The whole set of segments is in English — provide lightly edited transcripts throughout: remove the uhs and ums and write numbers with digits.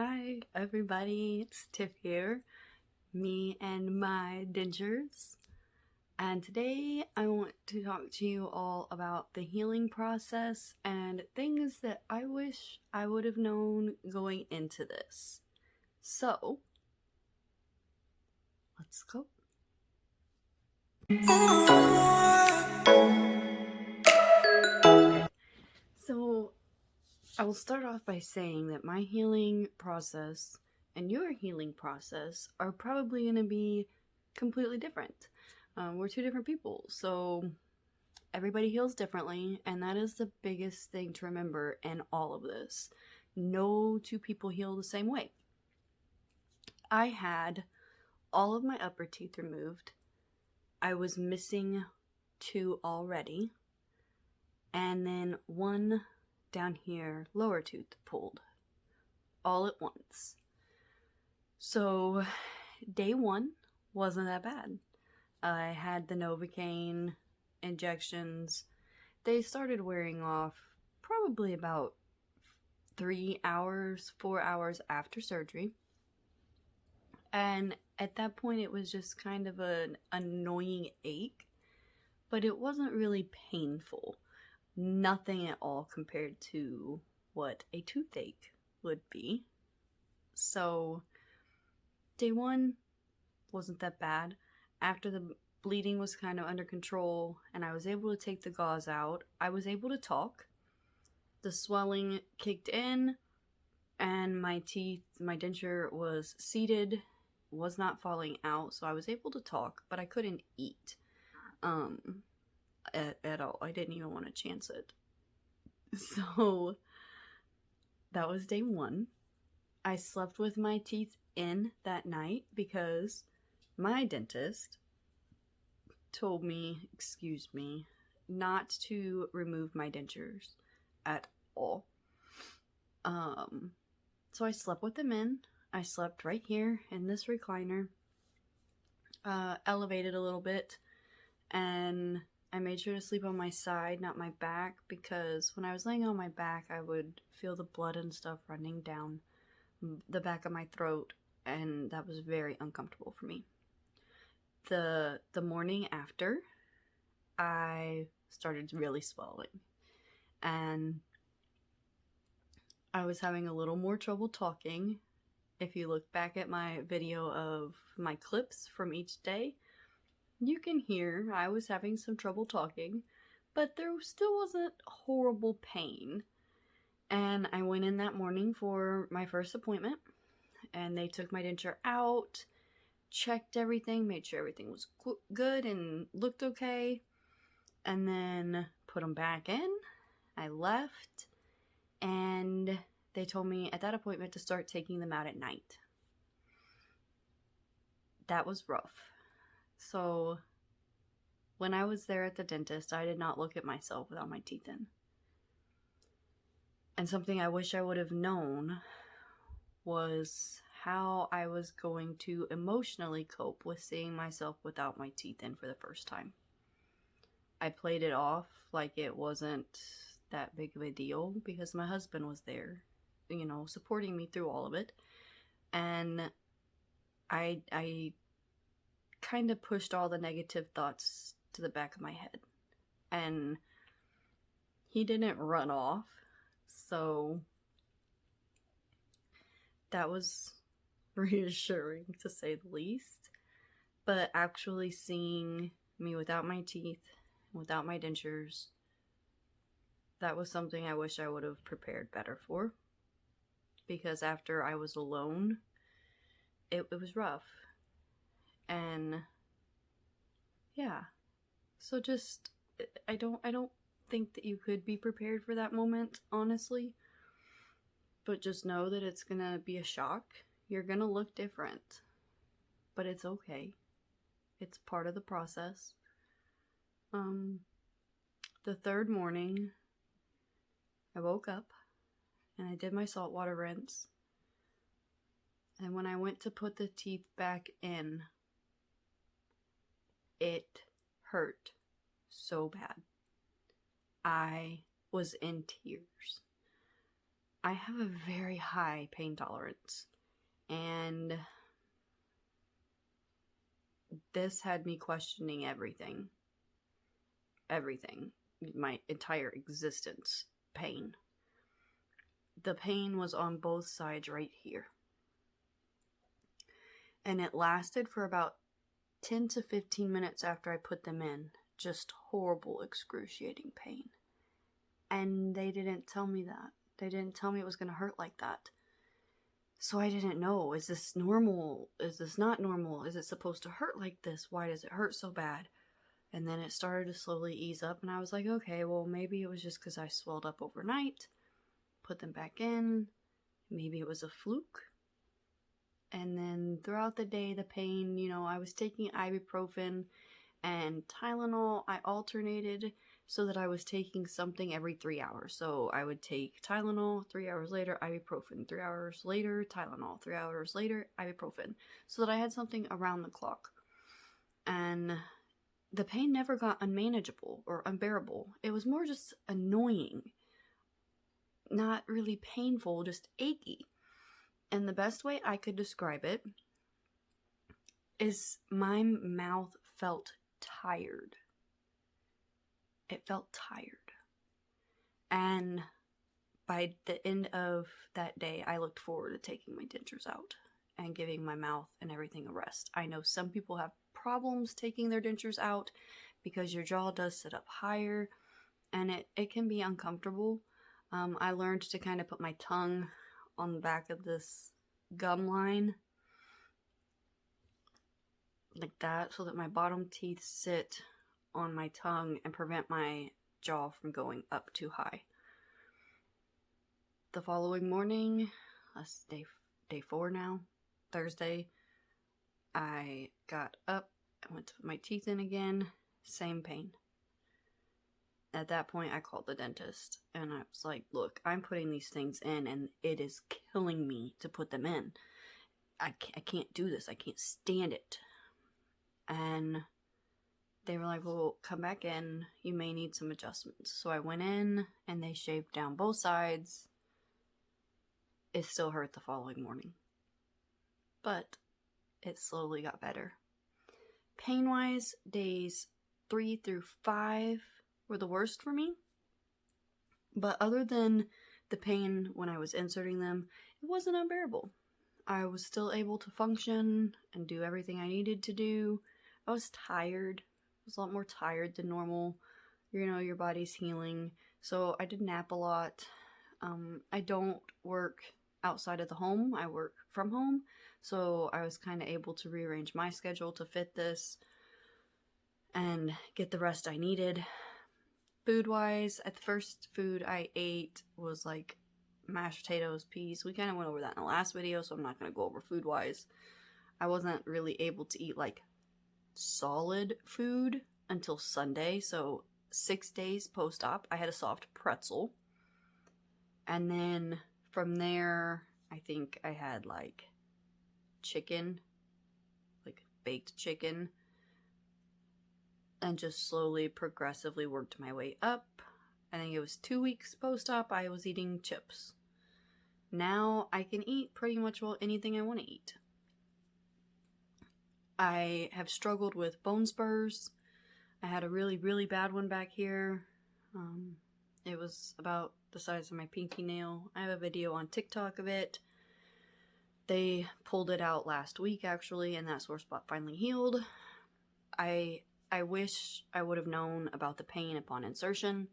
Hi everybody, it's Tiff here, me and my dentures. And today I want to talk to you all about the healing process and things that I wish I would have known going into this. So, let's go. Okay, so I will start off by saying that my healing process and your healing process are probably going to be completely different. We're two different people, so everybody heals differently, and that is the biggest thing to remember in all of this. No two people heal the same way. I had all of my upper teeth removed. I was missing 2 already, and then 1 down here, lower tooth, pulled all at once. So day 1 wasn't that bad. I had the Novocaine injections. They started wearing off probably about 3 hours, 4 hours after surgery. And at that point, it was just kind of an annoying ache, but it wasn't really painful. Nothing at all compared to what a toothache would be. So, day 1 wasn't that bad. After the bleeding was kind of under control and I was able to take the gauze out, I was able to talk. The swelling kicked in and my denture was seated, was not falling out, so I was able to talk, but I couldn't eat at all. I didn't even want to chance it. So that was day 1. I slept with my teeth in that night because my dentist told me, not to remove my dentures at all. So I slept with them in. I slept right here in this recliner, elevated a little bit, and I made sure to sleep on my side, not my back, because when I was laying on my back, I would feel the blood and stuff running down the back of my throat, and that was very uncomfortable for me. The morning after, I started really swelling, and I was having a little more trouble talking. If you look back at my video of my clips from each day, you can hear I was having some trouble talking, but there still wasn't horrible pain. And I went in that morning for my first appointment, and they took my denture out, checked everything, made sure everything was good and looked okay, and then put them back in. I left, and they told me at that appointment to start taking them out at night. That was rough. So when I was there at the dentist, I did not look at myself without my teeth in. And something I wish I would have known was how I was going to emotionally cope with seeing myself without my teeth in for the first time. I played it off like it wasn't that big of a deal because my husband was there, supporting me through all of it. And I kind of pushed all the negative thoughts to the back of my head. And he didn't run off, so that was reassuring to say the least. But actually seeing me without my teeth, without my dentures, that was something I wish I would have prepared better for. Because after I was alone, it was rough. And yeah. So just, I don't think that you could be prepared for that moment, honestly. But just know that it's gonna be a shock. You're gonna look different. But it's okay. It's part of the process. The third morning, I woke up and I did my saltwater rinse. And when I went to put the teeth back in, it hurt so bad. I was in tears. I have a very high pain tolerance, and this had me questioning everything. Everything. My entire existence. Pain. The pain was on both sides right here. And it lasted for about 10 to 15 minutes after I put them in. Just horrible, excruciating pain. And they didn't tell me that. They didn't tell me it was going to hurt like that. So I didn't know, is this normal? Is this not normal? Is it supposed to hurt like this? Why does it hurt so bad? And then it started to slowly ease up, and I was like, okay, well, maybe it was just because I swelled up overnight, put them back in, maybe it was a fluke. And then throughout the day, the pain, I was taking ibuprofen and Tylenol. I alternated so that I was taking something every 3 hours. So I would take Tylenol, 3 hours later, ibuprofen, 3 hours later, Tylenol, 3 hours later, ibuprofen, so that I had something around the clock. And the pain never got unmanageable or unbearable. It was more just annoying. Not really painful, just achy. And the best way I could describe it is my mouth felt tired. It felt tired. And by the end of that day, I looked forward to taking my dentures out and giving my mouth and everything a rest. I know some people have problems taking their dentures out because your jaw does sit up higher, and it can be uncomfortable. I learned to kind of put my tongue on the back of this gum line like that, so that my bottom teeth sit on my tongue and prevent my jaw from going up too high. The following morning, that's day 4 now, Thursday, I got up and went to put my teeth in again. Same pain. At that point, I called the dentist, and I was like, look, I'm putting these things in, and it is killing me to put them in. I can't do this. I can't stand it. And they were like, well, come back in. You may need some adjustments. So I went in, and they shaved down both sides. It still hurt the following morning, but it slowly got better. Pain-wise, days 3 through 5 were the worst for me. But other than the pain when I was inserting them, it wasn't unbearable. I was still able to function and do everything I needed to do. I was tired. I was a lot more tired than normal. Your body's healing. So I did nap a lot. I don't work outside of the home. I work from home. So I was kind of able to rearrange my schedule to fit this and get the rest I needed. Food-wise, at the first food I ate was like mashed potatoes, peas. We kind of went over that in the last video, so I'm not going to go over food-wise. I wasn't really able to eat like solid food until Sunday, so 6 days post-op, I had a soft pretzel. And then from there, I think I had like chicken, like baked chicken, and just slowly, progressively worked my way up. I think it was 2 weeks post-op, I was eating chips. Now I can eat pretty much anything I want to eat. I have struggled with bone spurs. I had a really, really bad one back here. It was about the size of my pinky nail. I have a video on TikTok of it. They pulled it out last week, actually, and that sore spot finally healed. I wish I would have known about the pain upon insertion.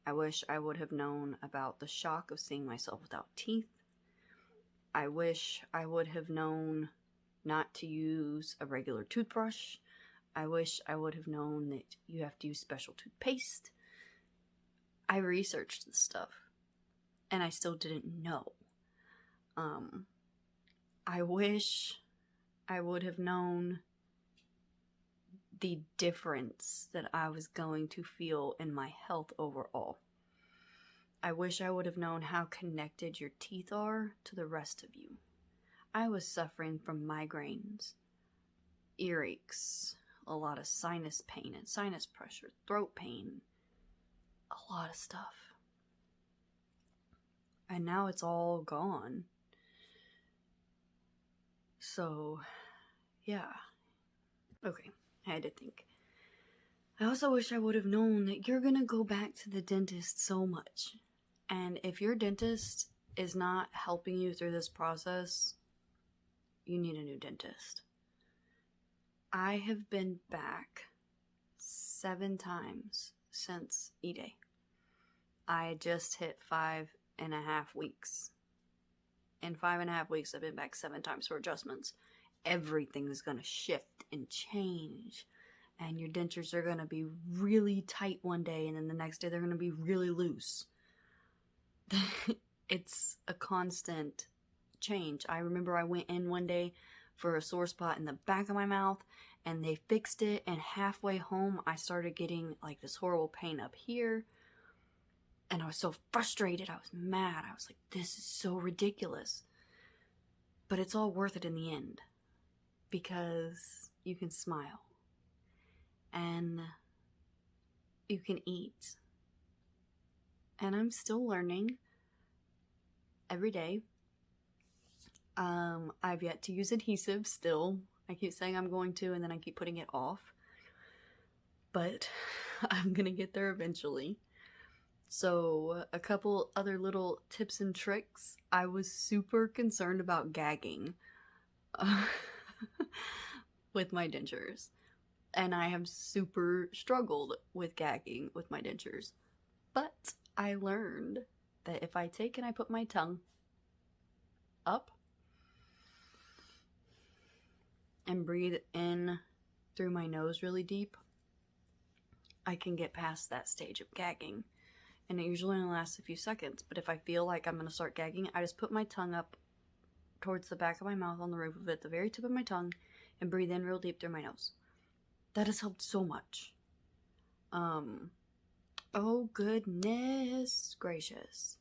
I wish I would have known about the shock of seeing myself without teeth. I wish I would have known not to use a regular toothbrush. I wish I would have known that you have to use special toothpaste. I researched this stuff, and I still didn't know. I wish I would have known the difference that I was going to feel in my health overall. I wish I would have known how connected your teeth are to the rest of you. I was suffering from migraines, earaches, a lot of sinus pain and sinus pressure, throat pain, a lot of stuff. And now it's all gone. So, yeah. Okay, I had to think. I also wish I would have known that you're gonna go back to the dentist so much. And if your dentist is not helping you through this process, you need a new dentist. I have been back 7 times since E-Day. I just hit 5.5 weeks. In 5.5 weeks, I've been back 7 times for adjustments. Everything is going to shift and change. And your dentures are going to be really tight one day, and then the next day they're going to be really loose. It's a constant change. I remember I went in one day for a sore spot in the back of my mouth, and they fixed it, and halfway home I started getting like this horrible pain up here, and I was so frustrated. I was mad. I was like, this is so ridiculous. But it's all worth it in the end, because you can smile and you can eat. And I'm still learning every day. I've yet to use adhesive still. I keep saying I'm going to, and then I keep putting it off. But I'm gonna get there eventually. So, a couple other little tips and tricks. I was super concerned about gagging with my dentures. And I have super struggled with gagging with my dentures. But I learned that if I take and I put my tongue up and breathe in through my nose really deep, I can get past that stage of gagging. And it usually only lasts a few seconds. But if I feel like I'm going to start gagging, I just put my tongue up towards the back of my mouth on the roof of it, the very tip of my tongue, and breathe in real deep through my nose. That has helped so much. Oh goodness gracious.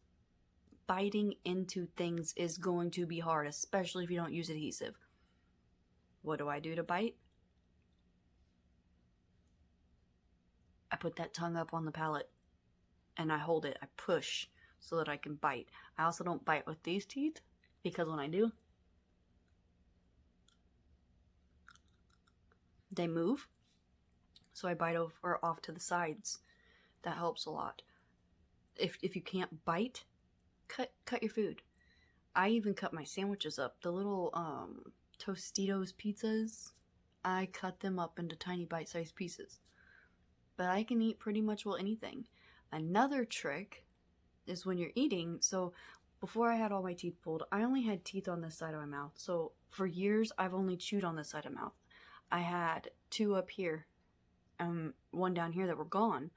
Biting into things is going to be hard, especially if you don't use adhesive. What do I do to bite? I put that tongue up on the palate and I hold it. I push so that I can bite. I also don't bite with these teeth, because when I do, they move. So I bite over off to the sides. That helps a lot. If you can't bite, cut your food. I even cut my sandwiches up. The little Tostitos pizzas, I cut them up into tiny bite-sized pieces. But I can eat pretty much well anything. Another trick is when you're eating. So before I had all my teeth pulled, I only had teeth on this side of my mouth. So for years, I've only chewed on this side of my mouth. I had 2 up here and 1 down here that were gone.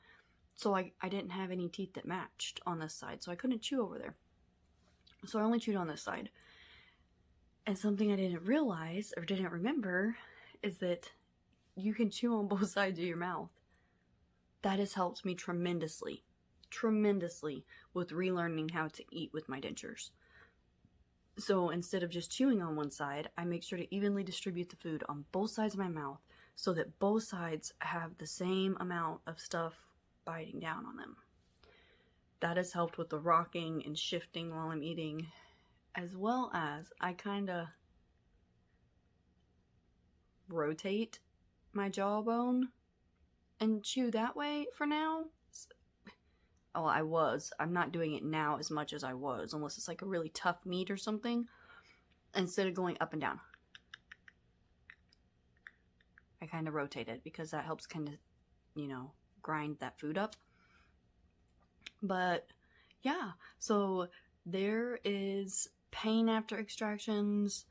So I didn't have any teeth that matched on this side. So I couldn't chew over there. So I only chewed on this side. And something I didn't realize or didn't remember is that you can chew on both sides of your mouth. That has helped me tremendously with relearning how to eat with my dentures. So instead of just chewing on one side, I make sure to evenly distribute the food on both sides of my mouth so that both sides have the same amount of stuff biting down on them. That has helped with the rocking and shifting while I'm eating, as well as I kind of rotate my jawbone and chew that way for now. Oh, I'm not doing it now as much as I was, unless it's like a really tough meat or something. Instead of going up and down, I kind of rotate it because that helps kind of, grind that food up. But yeah, so there is pain after extractions.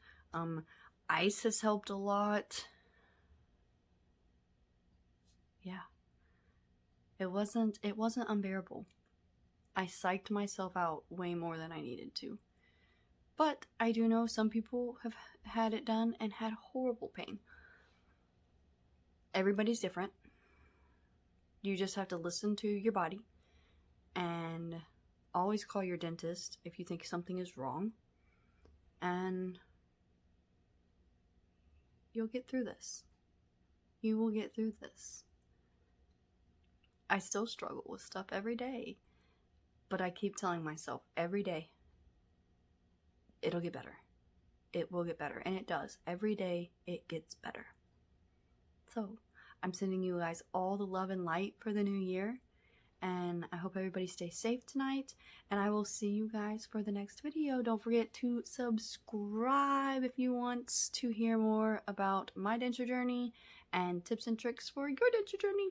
Ice has helped a lot. Yeah. It wasn't unbearable. I psyched myself out way more than I needed to. But I do know some people have had it done and had horrible pain. Everybody's different. You just have to listen to your body and always call your dentist if you think something is wrong. And you'll get through this. You will get through this. I still struggle with stuff every day. But I keep telling myself every day, it'll get better. It will get better, and it does. Every day it gets better. So I'm sending you guys all the love and light for the new year, and I hope everybody stays safe tonight, and I will see you guys for the next video. Don't forget to subscribe if you want to hear more about my denture journey and tips and tricks for your denture journey.